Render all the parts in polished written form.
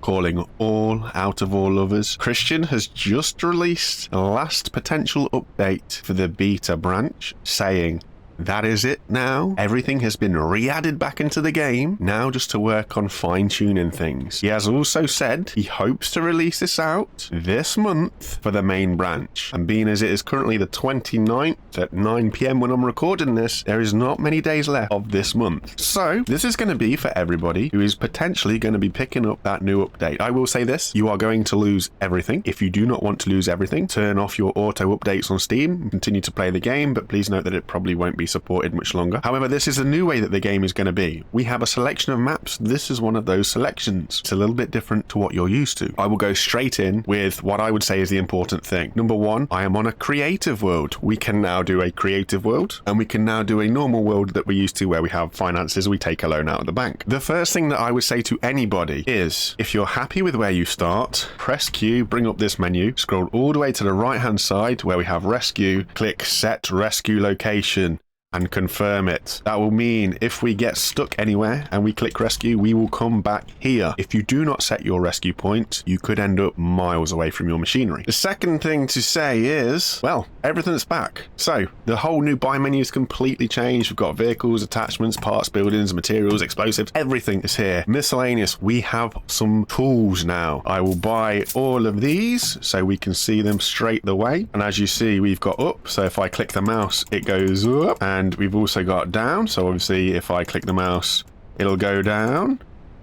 calling all out of all lovers. Christian has just released the last potential update for the beta branch, saying that is it now. Everything has been re-added back into the game, now just to work on fine-tuning things. He has also said he hopes to release this out this month for the main branch. And being as it is currently the 29th at 9 PM when I'm recording this, there is not many days left of this month. So this is going to be for everybody who is potentially going to be picking up that new update. I will say this, you are going to lose everything. If you do not want to lose everything, turn off your auto updates on Steam, continue to play the game, but please note that it probably won't be supported much longer. However, this is a new way that the game is going to be. We have a selection of maps. This is one of those selections. It's a little bit different to what you're used to. I will go straight in with what I would say is the important thing. Number one, I am on a creative world. We can now do a creative world, and we can now do a normal world that we're used to where we have finances, we take a loan out of the bank. The first thing that I would say to anybody is, if you're happy with where you start, press Q, bring up this menu, scroll all the way to the right hand side where we have rescue, click set rescue location, and confirm it. That will mean if we get stuck anywhere and we click rescue, we will come back here. If you do not set your rescue point, you could end up miles away from your machinery. The second thing to say is, well, everything's back. So the whole new buy menu is completely changed. We've got vehicles, attachments, parts, buildings, materials, explosives, everything is here. Miscellaneous, we have some tools now. I will buy all of these so we can see them straight away. And as you see, we've got up. So if I click the mouse, it goes up. And we've also got down, so obviously if I click the mouse it'll go down.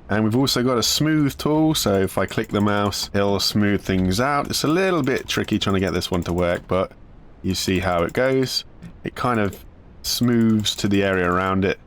And we've also got a smooth tool, so if I click the mouse it'll smooth things out. It's a little bit tricky trying to get this one to work, but you see how it goes. It kind of smooths to the area around it,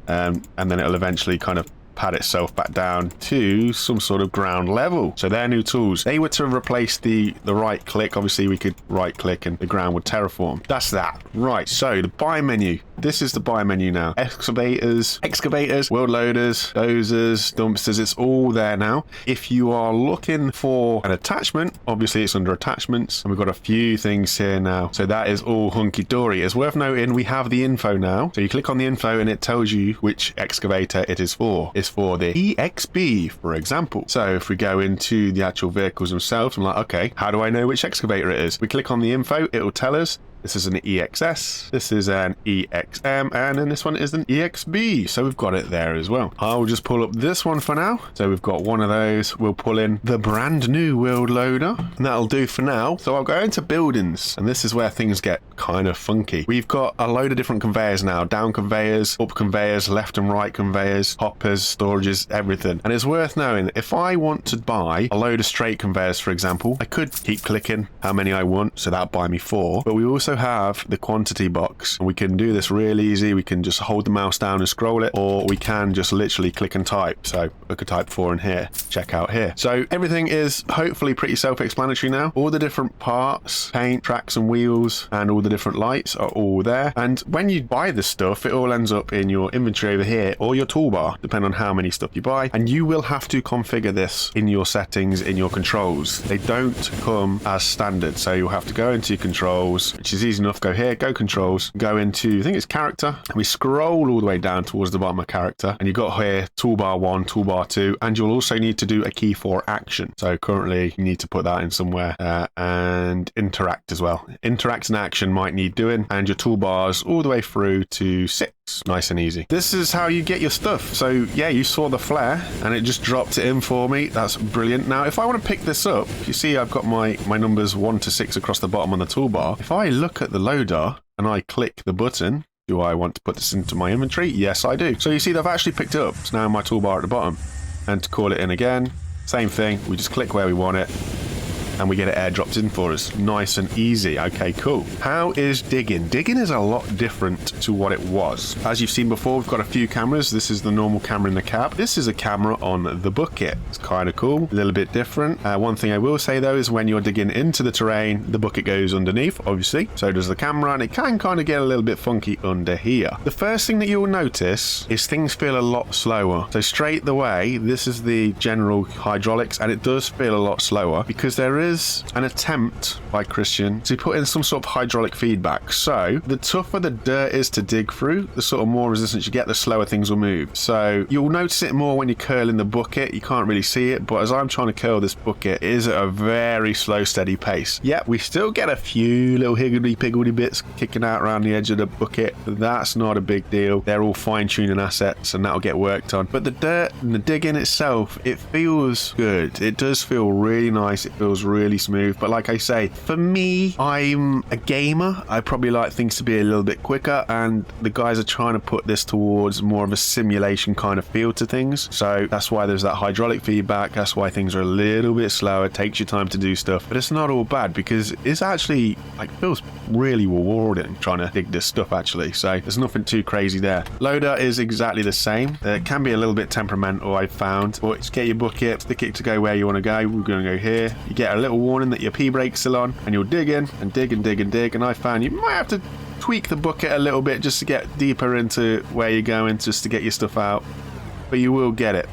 and then it'll eventually kind of pad itself back down to some sort of ground level. So they're new tools. They were to replace the right click. Obviously we could right click and the ground would terraform. That's that. Right, so the buy menu. This is the buy menu now. Excavators, world loaders, dozers, dumpsters, it's all there now. If you are looking for an attachment, obviously it's under attachments, and we've got a few things here now. So that is all hunky-dory. It's worth noting we have the info now. So you click on the info and it tells you which excavator it is for. It's for the EXB, for example. So if we go into the actual vehicles themselves, I'm like, okay, how do I know which excavator it is? We click on the info, it will tell us. This is an EXS, this is an EXM, and then this one is an EXB. So we've got it there as well. I'll just pull up this one for now. So we've got one of those. We'll pull in the brand new world loader, and that'll do for now. So I'll go into buildings, and this is where things get kind of funky. We've got a load of different conveyors now. Down conveyors, up conveyors, left and right conveyors, hoppers, storages, everything. And it's worth knowing, if I want to buy a load of straight conveyors, for example, I could keep clicking how many I want, so that'll buy me 4. But we also have the quantity box, and we can do this real easy. We can just hold the mouse down and scroll it, or we can just literally click and type. So I could type 4 in here, check out here. So everything is hopefully pretty self-explanatory now. All the different parts, paint, tracks and wheels, and all the different lights are all there. And when you buy this stuff, it all ends up in your inventory over here, or your toolbar, depending on how many stuff you buy. And you will have to configure this in your settings, in your controls. They don't come as standard, so you'll have to go into your controls, which is easy enough. Go here, go controls, go into, I think it's character, and we scroll all the way down towards the bottom of character, and you've got here toolbar 1, toolbar 2, and you'll also need to do a key for action. So currently you need to put that in somewhere, and interact as well. Interact and action might need doing, and your toolbars all the way through to 6. Nice and easy. This is how you get your stuff. So yeah, you saw the flare and it just dropped it in for me. That's brilliant. Now if I want to pick this up, you see I've got my numbers 1 to 6 across the bottom on the toolbar. If I look at the loader and I click the button, do I want to put this into my inventory? Yes, I do. So you see they've actually picked it up. It's now in my toolbar at the bottom. And to call it in again, same thing. We just click where we want it, and we get it airdropped in for us. Nice and easy. Okay, cool. How is digging? Digging is a lot different to what it was. As you've seen before, we've got a few cameras. This is the normal camera in the cab. This is a camera on the bucket. It's kind of cool, a little bit different. One thing I will say though is when you're digging into the terrain, the bucket goes underneath, obviously. So does the camera, and it can kind of get a little bit funky under here. The first thing that you'll notice is things feel a lot slower. So straight away, this is the general hydraulics, and it does feel a lot slower because there is an attempt by Christian to put in some sort of hydraulic feedback. So the tougher the dirt is to dig through, the sort of more resistance you get, the slower things will move. So you'll notice it more when you're curling the bucket. You can't really see it, but as I'm trying to curl this bucket, it is at a very slow, steady pace. Yep, we still get a few little higgledy-piggledy bits kicking out around the edge of the bucket. That's not a big deal. They're all fine-tuning assets, and that'll get worked on. But the dirt and the digging itself, it feels good. It does feel really nice. It feels really smooth. But like I say, for me, I'm a gamer. I probably like things to be a little bit quicker, and the guys are trying to put this towards more of a simulation kind of feel to things. So that's why there's that hydraulic feedback. That's why things are a little bit slower. It takes you time to do stuff, but it's not all bad because it's actually like feels really rewarding trying to dig this stuff actually. So there's nothing too crazy there. Loader is exactly the same. It can be a little bit temperamental, I've found, but just get your bucket, stick it to go where you want to go. We're going to go here. You get a little warning that your P brake's still on, and you'll dig in and dig and dig and dig. And I found you might have to tweak the bucket a little bit just to get deeper into where you're going, just to get your stuff out, but you will get it.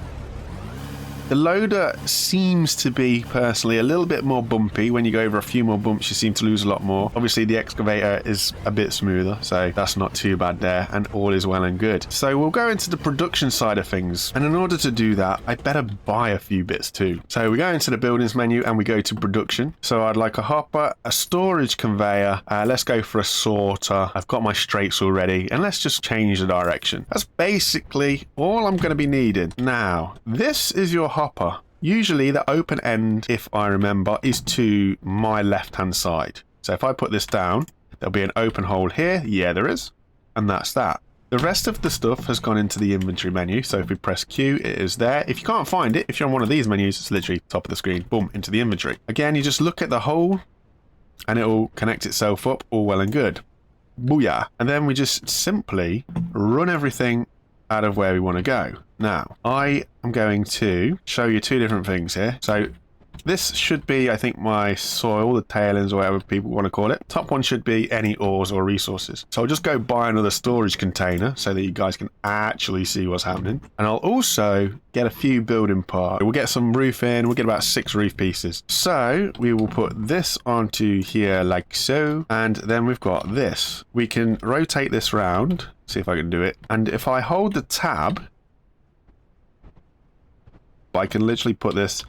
The loader seems to be, personally, a little bit more bumpy. When you go over a few more bumps, you seem to lose a lot more. Obviously, the excavator is a bit smoother, so that's not too bad there, and all is well and good. So we'll go into the production side of things, and in order to do that, I better buy a few bits too. So we go into the buildings menu, and we go to production. So I'd like a hopper, a storage conveyor, let's go for a sorter. I've got my straights already, and let's just change the direction. That's basically all I'm going to be needing. Now, this is your hopper. Usually the open end, if I remember, is to my left hand side. So if I put this down, there'll be an open hole here. Yeah, there is. And that's that. The rest of the stuff has gone into the inventory menu. So if we press Q, it is there. If you can't find it, if you're on one of these menus, it's literally top of the screen. Boom, into the inventory. Again, you just look at the hole and it will connect itself up, all well and good. Booyah. And then we just simply run everything out of where we want to go. Now, I am going to show you two different things here. So this should be, I think, my soil, the tailings, or whatever people want to call it. Top one should be any ores or resources. So I'll just go buy another storage container so that you guys can actually see what's happening. And I'll also get a few building parts. We'll get some roof in. We'll get about 6 roof pieces. So we will put this onto here like so. And then we've got this. We can rotate this round. See if I can do it. And if I hold the tab, I can literally put this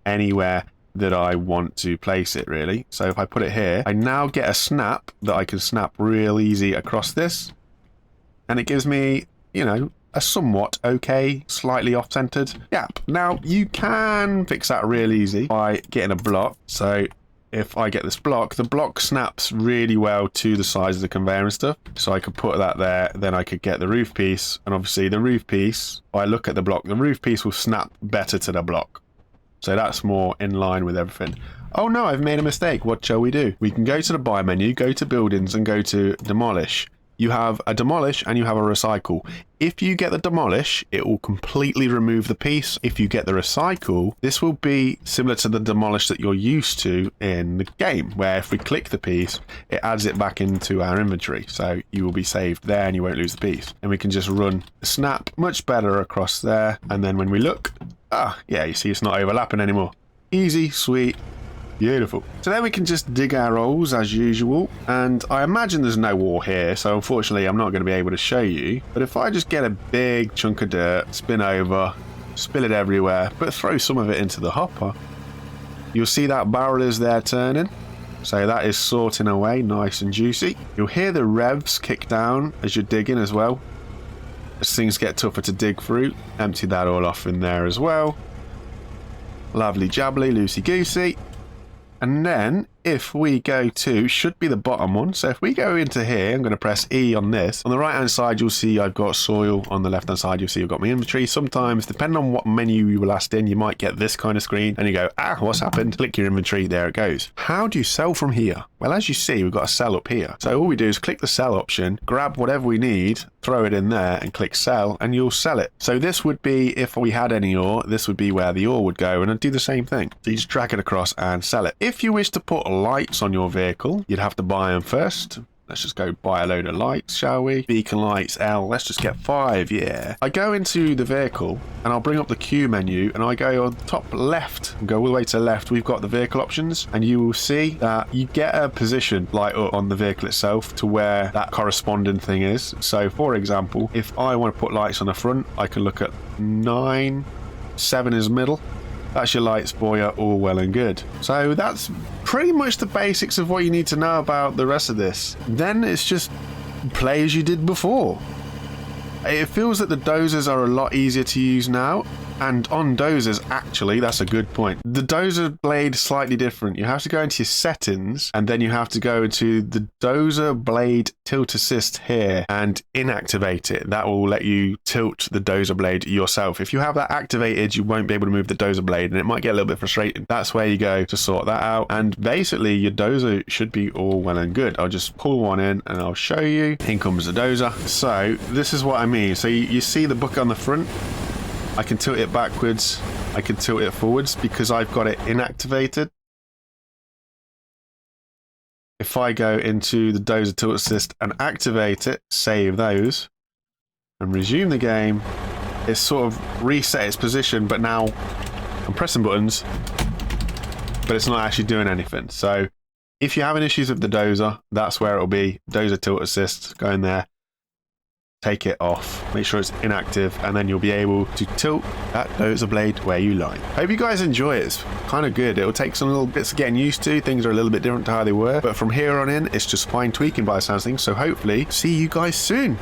anywhere that I want to place it, really. So if I put it here, I now get a snap that I can snap real easy across this. And it gives me, you know, a somewhat okay, slightly off-centered gap. Now, you can fix that real easy by getting a block. So if I get this block, the block snaps really well to the size of the conveyor and stuff. So I could put that there, then I could get the roof piece. And obviously the roof piece, if I look at the block, the roof piece will snap better to the block. So that's more in line with everything. Oh no, I've made a mistake. What shall we do? We can go to the buy menu, go to buildings and go to demolish. You have a demolish and you have a recycle. If you get the demolish, it will completely remove the piece. If you get the recycle, this will be similar to the demolish that you're used to in the game, where if we click the piece, it adds it back into our inventory. So you will be saved there and you won't lose the piece. And we can just run the snap much better across there. And then when we look, yeah, you see it's not overlapping anymore. Easy, sweet. Beautiful. So then we can just dig our holes as usual, and I imagine there's no ore here, so unfortunately I'm not going to be able to show you. But if I just get a big chunk of dirt, spin over, spill it everywhere, but throw some of it into the hopper, you'll see that barrel is there turning. So that is sorting away nice and juicy. You'll hear the revs kick down as you're digging as well. As things get tougher to dig through, empty that all off in there as well. Lovely jabbly, loosey-goosey. And then, if we go to, should be the bottom one. So if we go into here, I'm going to press E on this. On the right-hand side, you'll see I've got soil. On the left-hand side, you'll see I've got my inventory. Sometimes, depending on what menu you were last in, you might get this kind of screen. And you go, what's happened? Click your inventory. There it goes. How do you sell from here? Well, as you see, we've got a sell up here. So all we do is click the sell option, grab whatever we need, throw it in there, and click sell, and you'll sell it. So this would be, if we had any ore, this would be where the ore would go, and I'd do the same thing. So you just drag it across and sell it. If you wish to put lights on your vehicle, you'd have to buy them first. Let's just go buy a load of lights, shall we? Beacon lights, L. Let's just get 5, yeah. I go into the vehicle and I'll bring up the Q menu and I go on top left and go all the way to the left. We've got the vehicle options and you will see that you get a position light up on the vehicle itself to where that corresponding thing is. So for example, if I want to put lights on the front, I can look at 9, 7 is middle. That's your lights for you, all well and good. So that's pretty much the basics of what you need to know about the rest of this. Then it's just play as you did before. It feels that the dozers are a lot easier to use now. And on dozers, actually, that's a good point. The dozer blade is slightly different. You have to go into your settings, and then you have to go into the dozer blade tilt assist here and inactivate it. That will let you tilt the dozer blade yourself. If you have that activated, you won't be able to move the dozer blade, and it might get a little bit frustrating. That's where you go to sort that out. And basically, your dozer should be all well and good. I'll just pull one in, and I'll show you. In comes the dozer. So this is what I mean. So you see the bucket on the front? I can tilt it backwards, I can tilt it forwards because I've got it inactivated. If I go into the dozer tilt assist and activate it, save those, and resume the game, it's sort of reset its position, but now I'm pressing buttons, but it's not actually doing anything. So if you're having issues with the dozer, that's where it'll be. Dozer tilt assist, go in there. Take it off, make sure it's inactive, and then you'll be able to tilt that dozer blade where you like. Hope you guys enjoy it. It's kind of good. It'll take some little bits of getting used to. Things are a little bit different to how they were, but from here on in, it's just fine tweaking by the sounds of things. So hopefully, see you guys soon.